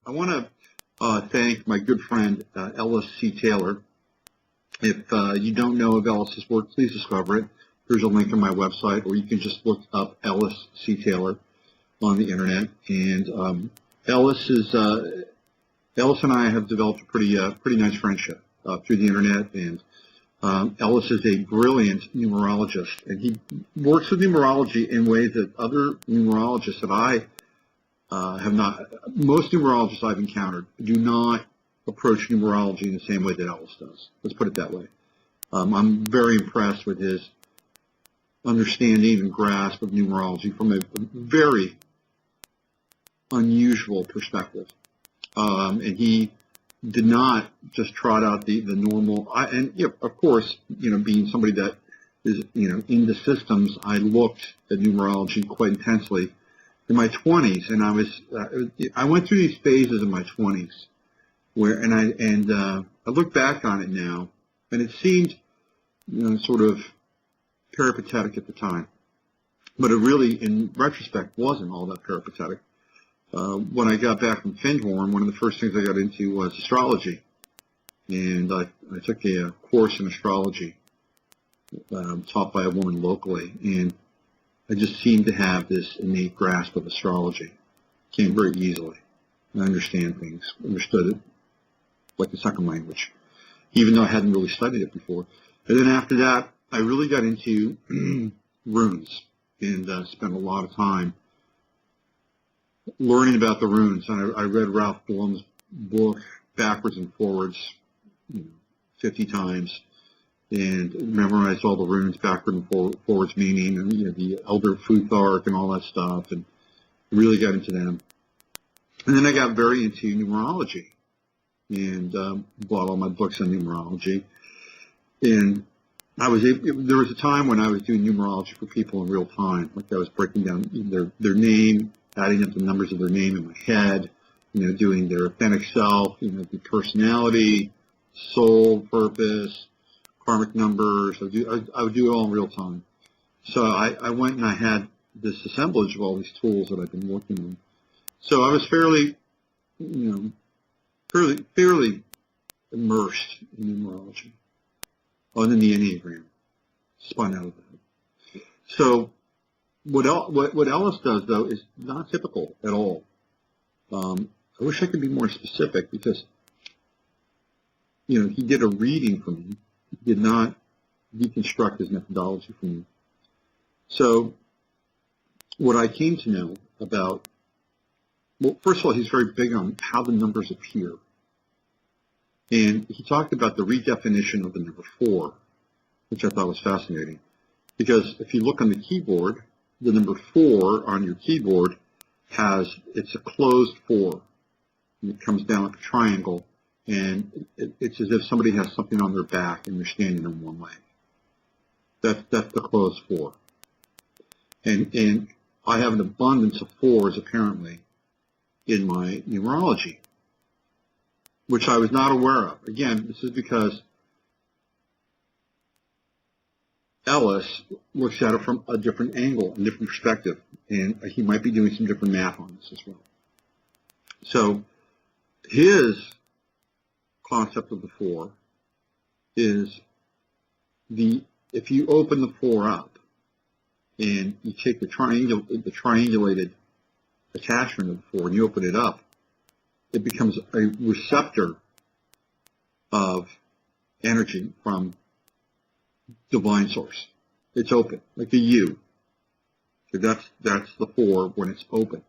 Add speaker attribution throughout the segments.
Speaker 1: I want to thank my good friend Ellis C. Taylor. If you don't know of Ellis's work, please discover it. There's a link on my website, or you can just look up Ellis C. Taylor on the internet. And Ellis and I have developed a pretty nice friendship through the internet. And Ellis is a brilliant numerologist, and he works with numerology in ways that other numerologists that I have not. Most numerologists I've encountered do not approach numerology in the same way that Ellis does. Let's put it that way. I'm very impressed with his understanding and grasp of numerology from a very unusual perspective. And he did not just trot out the normal. Of course, being somebody that is into systems, I looked at numerology quite intensely in my 20s, and I went through these phases in my 20s where, I look back on it now, and it seemed sort of peripatetic at the time, but it really, in retrospect, wasn't all that peripatetic. When I got back from Findhorn, one of the first things I got into was astrology, and I took a course in astrology taught by a woman locally, and I just seemed to have this innate grasp of astrology. Came very easily. I understood it like a second language, even though I hadn't really studied it before. And then after that, I really got into runes and spent a lot of time learning about the runes. And I read Ralph Blum's book backwards and forwards 50 times and memorized all the runes backward and forwards meaning, and the Elder Futhark and all that stuff, and really got into them. And then I got very into numerology and bought all my books on numerology. And there was a time when I was doing numerology for people in real time, like I was breaking down their name, adding up the numbers of their name in my head, doing their authentic self, the personality, soul, purpose, karmic numbers. I would do it all in real time. So I went and I had this assemblage of all these tools that I've been working on. So I was fairly immersed in numerology. And then the Enneagram spun out of that. So what Ellis does, though, is not typical at all. I wish I could be more specific because, he did a reading for me. He did not deconstruct his methodology for me. So what I came to know about, well, first of all, he's very big on how the numbers appear. And he talked about the redefinition of the number 4, which I thought was fascinating. Because if you look on the keyboard, the number 4 on your keyboard it's a closed 4. And it comes down like a triangle, and it's as if somebody has something on their back and they're standing on one leg. That's the closed 4. And I have an abundance of 4s, apparently, in my numerology, which I was not aware of. Again, this is because Ellis looks at it from a different angle, a different perspective, and he might be doing some different math on this as well. So his concept of the 4 is if you open the 4 up and you take the triangulated attachment of the 4 and you open it up, it becomes a receptor of energy from divine source. It's open, like a U. So that's the 4 when it's open.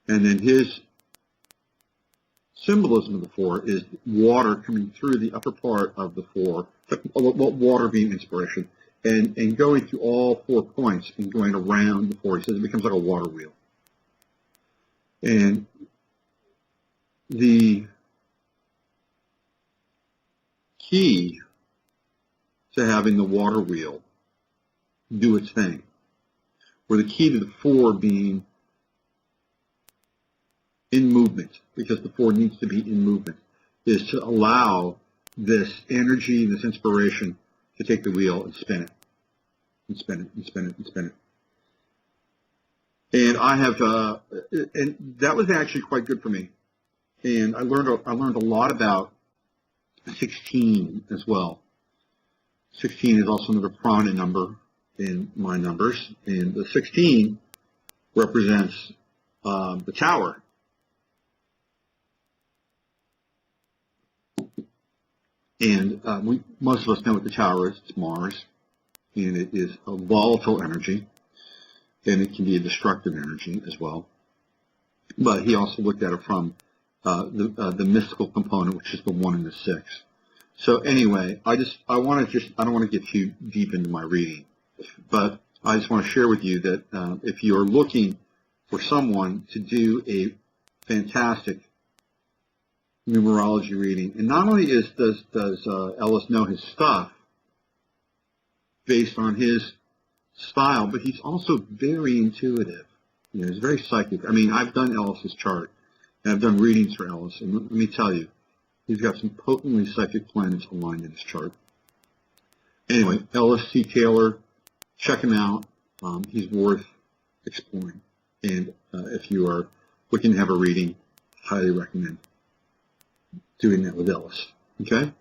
Speaker 1: And then his symbolism of the 4 is water coming through the upper part of the 4, water being inspiration, and going through all 4 points and going around the 4. He says it becomes like a water wheel. And the key to having the water wheel do its thing, or the key to the 4 being in movement, because the 4 needs to be in movement, is to allow this energy, this inspiration, to take the wheel and spin it, and spin it, and spin it, and spin it. And I have, and that was actually quite good for me, And I learned a lot about 16 as well. 16 is also another prominent number in my numbers, and the 16 represents the tower. And most of us know what the tower is. It's Mars, and it is a volatile energy, and it can be a destructive energy as well. But he also looked at it from the mystical component, which is the 1 and the 6. So anyway, I don't want to get too deep into my reading, but I just want to share with you that if you're looking for someone to do a fantastic numerology reading, and not only does Ellis know his stuff based on his style, but he's also very intuitive. You know, he's very psychic. I mean, I've done Ellis's chart, and I've done readings for Ellis, and let me tell you, he's got some potently psychic planets aligned in his chart. Anyway, Ellis C. Taylor, check him out. He's worth exploring. And if you are looking to have a reading, highly recommend doing that with Ellis. Okay?